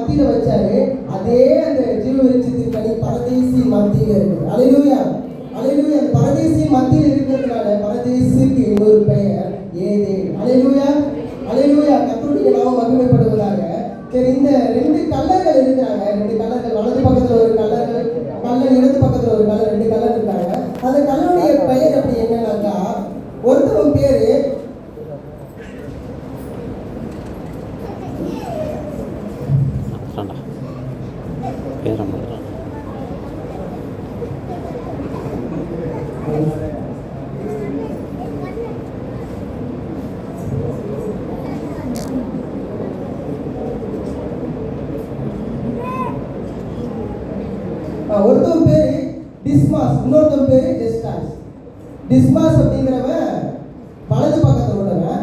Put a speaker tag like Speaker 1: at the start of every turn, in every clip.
Speaker 1: மத்தியில வச்சாரு. அதே அந்த ஜீவ விருட்சத்தின் கனி பரதேசி மத்தியில இருக்கு. அல்லேலூயா, அல்லேலூயா. அந்த பரதேசி மத்தியில இருக்கிறதுனால பரதேசிக்கு இன்னொரு பெயர் ஏதேன். அல்லேலூயா, அல்லேலூயா. கர்த்தருடைய நாமம் மகிமைப்படுவதாக. சரி, இந்த ரெண்டு கல்லர்கள் இருக்கிறாங்க. ரெண்டு கல்லர்கள், வலது பக்கத்துல ஒரு கல்லர்கள், கல்லன் இடது பக்கத்துல ஒரு கல்லர், ரெண்டு கல்லர் இருக்காங்க. அந்த கல்லனுடைய பெயர் அப்படி என்னன்னாக்கா, ஒருத்தவன் பேரு ஒருத்தவன் பேரு டிஸ்மாஸ், இன்னொருத்தவன் பேரு ஜெஸ்டாஸ். டிஸ்மாஸ் அப்படிங்கிறவன் வலது பக்கத்தில் உள்ளவன்,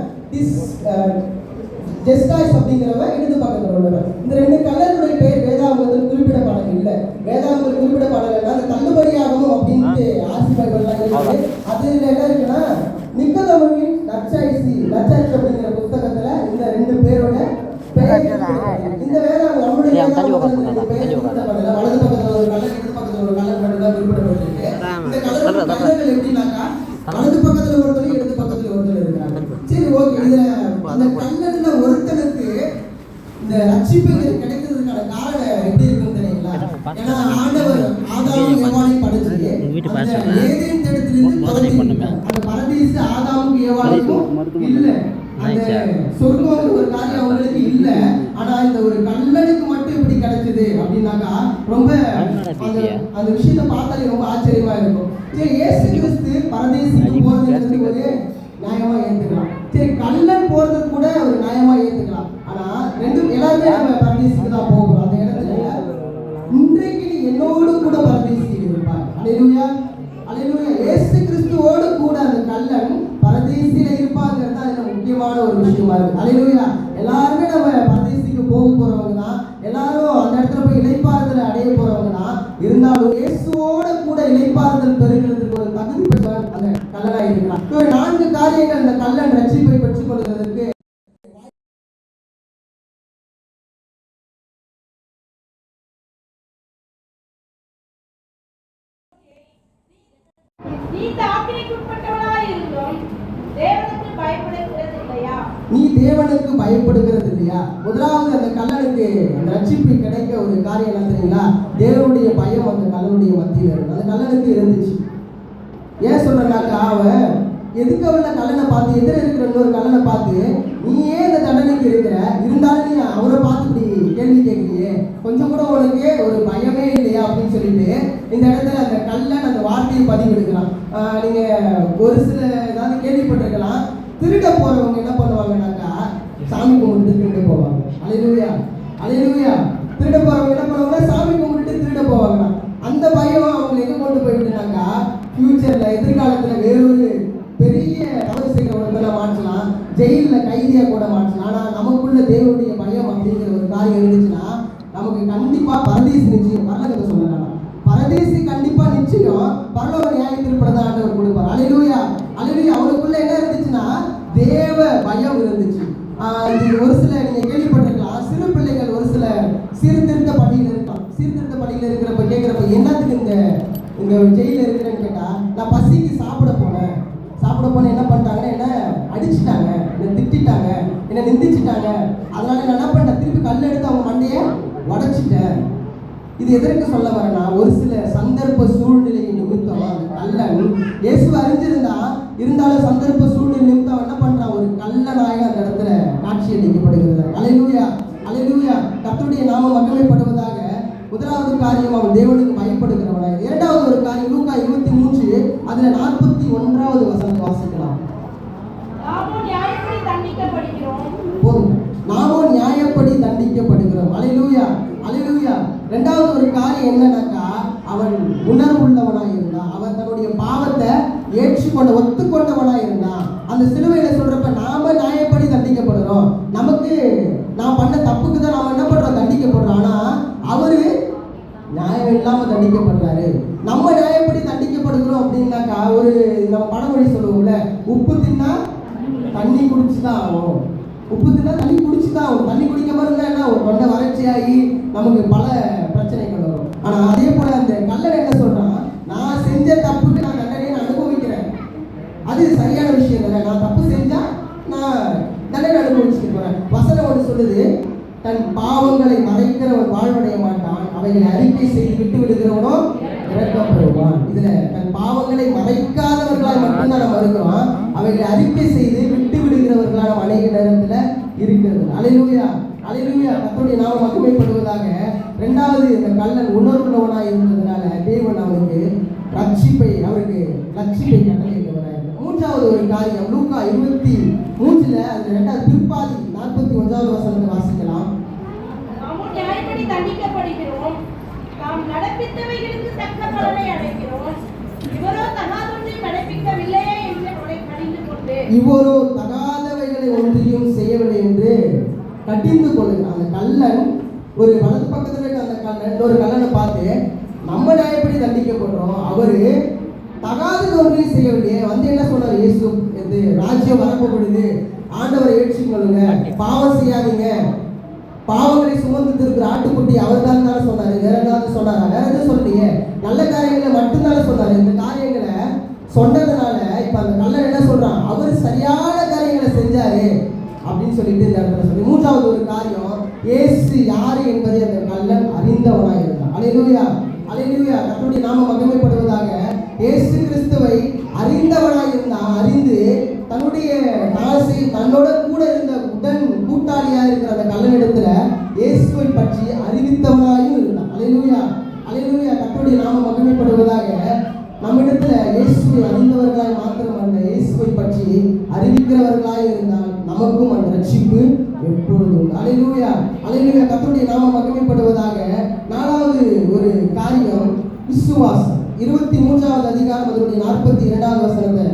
Speaker 1: ஜெஸ்டாஸ் அப்படிங்கிறவன் இடது பக்கத்தில் உள்ளவன். இந்த ரெண்டு கல்லர்களுடைய பேர் வேதாகமத்தில் குறிப்பிடப்படல. இல்லை, வேதாகமத்தில் குறிப்பிடப்படலைன்னா அந்த தள்ளுபடியாகவும் அப்படின்ட்டு ஆசிரியர்கள்லாம் இருக்குது. அது என்ன இருக்குன்னா, நிக்கோதேமுவின் நற்சாட்சி அப்படிங்கிற புத்தகத்துல இந்த ரெண்டு பேரோட பெயர் இந்த வேதாகமம் நம்முடைய வலது பக்கத்துல ஒரு கல்லர், இடது பக்கத்துல ஒரு கல்லர் மட்டும் தான் குறிப்பிடப்பட்டிருக்கு. இந்த கல்லர்கள் எப்படின்னாக்கா, வலது பக்கத்துல ஒருத்தர், இடது பக்கத்துல ஒருத்தர் இருக்கிறாங்க. சரி, ஓகே. இதுல அந்த கல்லன்ல ஒருத்தனுக்கு இந்த ரட்சிப்பு கிடைக்கிறதுக்கான காரணம் எப்படி இருக்குன்னு தெரியுங்களா? ஏன்னா ஆண்டவர் ஆதாமும் ஏவாளையும் படைச்சு ஏதேன் தோட்டத்திலிருந்து அந்த பரதீசு ஆதாமுக்கு ஏவாளுக்கும் இல்ல, அந்த சொர்க்கம் ஒரு காரியம் அவங்களுக்கு இல்ல. ஆனா இந்த ஒரு கல்லனுக்கு மட்டும் எப்படி கிடைச்சது அப்படின்னாக்கா, ரொம்ப அந்த விஷயத்தை பார்த்தாலே ரொம்ப ஆச்சரியமா இருக்கும். சரி, இயேசு கிறிஸ்து பரதேசிக்கு போறது ஒரு நியாயமா ஏத்துக்கலாம். சரி, கல்லன் போறது கூட ஒரு நியாயமா ஏத்துக்கலாம். ஆனா ரெண்டும் எல்லாருமே நம்ம பரதேசிக்கு தான் போகிறோம். அந்த இடத்துல இன்றைக்கு நீ என்னோடு கூட பரதேசிக்கு இருப்பாய். அல்லேலூயா, அல்லேலூயா. இயேசு கிறிஸ்துவோடு கூட அந்த கல்லன் பரதேசியில இருப்பாங்கிறது அதுல முக்கியமான ஒரு விஷயமா இருக்கு. அல்லேலூயா. எல்லாருமே நம்ம பரதேசிக்கு போக போறவங்க தான், எல்லாரும் அந்த இடத்துல போய் இளைப்பாறுதலை அடைய போறவங்க தான். இருந்தாலும் இயேசுவோட கூட இளைப்பாறுதல் பெறுகிறதுக்கு ஒரு தகுதி பெற்றவன் அந்த கல்லனா இருக்கிறான். ஒரு 4 காரியங்கள் அந்த கல்லன் ரட்சிப்பை பெற்றுக் கொள்வதற்கு நீ தேவனுக்கு பயப்படுகிறது இல்லையா? முதலாவது அந்த கல்லனுக்கு அந்த ரட்சிப்பு கிடைக்க ஒரு காரியம் என்ன தெரியுங்களா? தேவனுடைய பயம் அந்த கல்லனுடைய மத்தியில் இருக்கு. அந்த கல்லனுக்கு இருந்துச்சு. ஏன் சொல்றேன்னாக்கா, அவன் எதுக்கு அவள கல்லனை பார்த்து, எதிர இருக்கிற இன்னொரு கல்லனை பார்த்து, நீ ஏன் இந்த தண்டனைக்கு இருக்கிற, இருந்தாலும் நீ அவரை பார்த்து இப்படி கேள்வி கேட்கலையே, கொஞ்சம் கூட உனக்கு ஒரு பயமே இல்லையா அப்படின்னு சொல்லிட்டு இந்த இடத்துல அந்த கல்லன் அந்த வார்த்தையை பதிவெடுக்கிறான். நீங்க ஒரு சில ஏதாவது கேள்விப்பட்டிருக்கலாம், திருட போறவங்க என்ன பண்ணுவாங்கன்னாக்கா, சாமி கும்பிட்டு திருட போவாங்க. அல்லேலூயா, அல்லேலூயா. திருட போறவங்க என்ன பண்ணுவாங்க, சாமி கும்பிட்டு திருட போவாங்க. அந்த பயம் அவங்க எங்க கொண்டு போயிட்டுனாக்கா, ஃபியூச்சர்ல எதிர்காலத்துல வேறொரு பெரிய தவறு செய்கிறவங்களை மாற்றலாம், ஜெயிலில் கைதியா கூட மாற்றலாம். ஆனா நமக்குள்ள தேவனுடைய பயம் அப்படிங்கிற ஒரு காரியம் இருந்துச்சுன்னா நமக்கு கண்டிப்பா பரதேசி நிச்சயம். பரலோகத்தை சொல்லலாம், பரதேசி கண்டிப்பா நிச்சயம் பரலோக நியாய தீர்ப்பை ஆண்டவர் கொடுப்பார். அல்லேலூயா, அல்லேலூயா. அவனுக்குள்ள என்ன இருந்துச்சுன்னா தேவ பயம் இருந்துச்சு. ஒரு சில நீங்க கேள்விப்பட்டிருக்கலாம், சிறு பிள்ளைகள் ஒரு சில சீர்திருத்த பள்ளியில் இருக்கலாம். சீர்திருத்த பள்ளியில் இருக்கிறப்ப கேட்கிறப்ப என்னத்துக்கு இந்த ஜெயில இருக்கிறேன்னு கேட்டா, நான் பசிக்கு சாப்பிட போனேன் என்ன பண்ணிட்டாங்கன்னா, என்ன அடிச்சுட்டாங்க, என்ன திட்டாங்க, என்ன நிந்திச்சுட்டாங்க, அதனால நான் என்ன பண்ணிட்டேன், திருப்பி கல் எடுத்து அவங்க மண்டையை உடைச்சிட்டேன். இது எதற்கு சொல்ல வரேன்னா, ஒரு சில சந்தர்ப்ப சூழ்நிலை நிமித்தம் அந்த கல்லன் இயேசு அறிஞ்சிருந்தா, இருந்தாலும் சந்தர்ப்ப சூழ்நிலை நிமித்தம் என்ன பண்றான், ஒரு கல்லனாக அந்த இடத்துல காட்சி அளிக்கப்படுகிறது. அல்லேலூயா, அல்லேலூயா. கர்த்தருடைய நாமம் மகிமைப்படுவதாக. முதலாவது காரியம், அவன் தேவனுக்கு பயப்படுகிறவனாக. இரண்டாவது ஒரு காரியம், லூக்கா 23 அதுல 41வது வசனத்தை வாசிக்கலாம். போதும், நாமும் நியாயப்படி தண்டிக்கப்படுகிறோம். அல்லேலூயா, அல்லேலூயா. இரண்டாவது ஒரு காரியம் என்னன்னாக்கா, அவன் உணர்வுள்ளவனாக இருந்தான். அவன் தன்னுடைய பாவத்தை ஏற்றுக்கொண்ட ஒத்துக்கொண்டவனாக இருந்தான். அந்த சிலுவையில சொல்றப்ப நாம நியாயப்படி தண்டிக்கப்படுறோம், நமக்கு நான் பண்ண தப்புக்கு தான் நாம என்ன பண்றோம், தண்டிக்கப்படுறோம். ஆனா அவரு நியாயம் இல்லாம தண்டிக்கப்படுறாரு. நம்ம நியாயப்படி தண்டிக்கப்படுகிறோம் அப்படின்னாக்கா, ஒரு நம்ம பழமொழி சொல்லுவோம்ல, உப்பு தின்னா தண்ணி குடிச்சுதான் ஆகும். உப்பு தின்னா தண்ணி குடிச்சுதான் ஆகும். தண்ணி குடிக்காம இருந்தா என்ன, ஒரு தொண்டை வறட்சியாகி நமக்கு பல பிரச்சனைகள் வரும். ஆனா அதே போல அந்த கல்லன் என்ன சொல்றான், நான் செஞ்ச தப்புக்கு நான் தண்டனையை அனுபவிக்கிறேன், அது சரியான விஷயம் தானே, நான் தப்பு செஞ்சா நான் தண்டனை அனுபவிச்சுட்டு போறேன். வசனம் ஒன்று சொல்லுது, தன் பாவங்களை மறைக்கிறவன் வாழ்வடைய மாட்டான், அவைகளை அறிக்கை செய்து விட்டு விடுகிறவனோ இறக்கப்படுவான். இதுல தன் பாவங்களை மறைக்காதவர்களால் மட்டும்தான் நம்ம இருக்கிறோம், அவைகளை அறிக்கை செய்து விட்டு விடுகிறவர்களால் நம்ம அநேக நேரத்துல இருக்கிறது. அல்லேலூயா, அல்லேலூயா, கர்த்தருடைய நாமம் மகிமைப்படுவதாக. இரண்டாவது, இந்த கள்ளன் உணர்வுள்ளவனாய் இருந்ததுனால தேவன் அவருக்கு அவருக்கு ரட்சிப்பை கட்டளையிட்டவராக. மூன்றாவது ஒரு காரியம், லூக்கா 23 அந்த இரண்டாவது பிற்பாதி 41வது வசனத்தை வாசிக்கலாம்.
Speaker 2: நாம் நியாயப்படி தண்டிக்கப்படுகிறோம், நாம் நடப்பித்தவைகளுக்கு தக்க பலனை அடைகிறோம், இவரோ தகாதொன்றை நடப்பிக்கவில்லையே என்று அவரை கடிந்து கொண்டு,
Speaker 1: இவரோ தகாதவைகளை ஒன்றையும் செய்யவில்லை என்று கடிந்து கொள்ளுகிறார். அந்த கள்ளன் ஒரு வலது பக்கத்துல இருக்க அந்த கள்ளன் ஒரு கள்ளனை பார்த்து, நம்ம நியாயப்படி தண்டிக்கப்படுறோம், அவரு தகாதது ஒன்றையும் செய்யவில்லையே, வந்து என்ன சொன்னார், இயேசு ராஜ்யம் வரப்படுது, ஆண்டவரை ஏற்றுக்கொள்ளுங்க, பாவம் செய்யாதீங்க, பாவங்களை சுமந்து இருக்கிற ஆட்டுக்குட்டி அவர் தான் தானே சொன்னாரு, வேற ஏதாவது சொன்னாரா? வேற எதுவும் சொல்லலையே, நல்ல காரியங்களை மட்டும்தானே சொன்னாரு. இந்த காரியங்களை சொன்னதுனால இப்ப அந்த கள்ளன் என்ன சொல்றான், அவர் சரியான காரியங்களை செஞ்சாரு அப்படின்னு சொல்லிட்டு இந்த இடத்துல சொல்லி. மூன்றாவது ஒரு காரியம், இயேசு யாரு என்பதை அந்த கள்ளன் அறிந்தவனாக இருந்தான். அல்லேலூயா, அல்லேலூயா, கர்த்தருடைய நாமம் மகிமைப்படுவதாக. இயேசு கிறிஸ்துவை அறிந்தவனாக இருந்தான். அறிந்து தன்னுடைய தன்னோட கூட இருந்த உடன் கூட்டாளியா இருக்கிற அந்த கள்ளனிடத்துல இயேசுவை பற்றி அறிவித்தவனாயும் இருந்தான். அல்லேலூயா, அல்லேலூயா, கர்த்தருடைய நாமம் மகிமைப்படுவதாக. நம்மிடத்துல இயேசுவை அறிந்தவர்களாய் மாத்திரமல்ல, இயேசுவை பற்றி அறிவிக்கிறவர்களாய் இருந்தால் நமக்கும் அந்த ரட்சிப்பு எப்பொழுதும். அல்லேலூயா, அல்லேலூயா, கர்த்தருடைய நாமம் மகிமைப்படுவதாக. நாலாவது ஒரு காரியம், விசுவாசம். 23வது அதிகாரம் அதனுடைய 42வது வசனத்தை